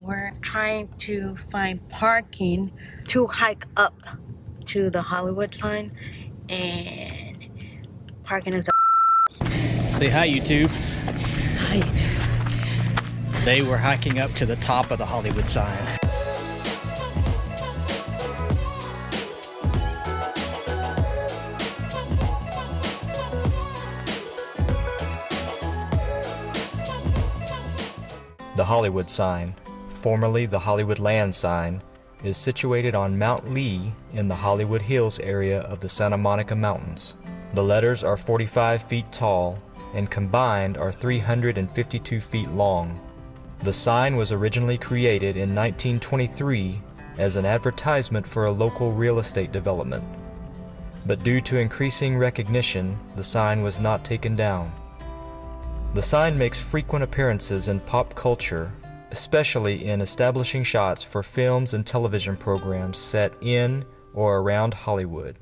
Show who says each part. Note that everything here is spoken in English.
Speaker 1: We're trying to find parking to hike up to the Hollywood sign, and parking is
Speaker 2: Say hi, YouTube.
Speaker 1: Hi, YouTube.
Speaker 2: Today we're hiking up to the top of the Hollywood sign.
Speaker 3: The Hollywood sign, formerly the Hollywood Land sign, is situated on Mount Lee in the Hollywood Hills area of the Santa Monica Mountains. The letters are 45 feet tall and combined are 352 feet long. The sign was originally created in 1923 as an advertisement for a local real estate development. But due to increasing recognition, the sign was not taken down. The sign makes frequent appearances in pop culture, especially in establishing shots for films and television programs set in or around Hollywood.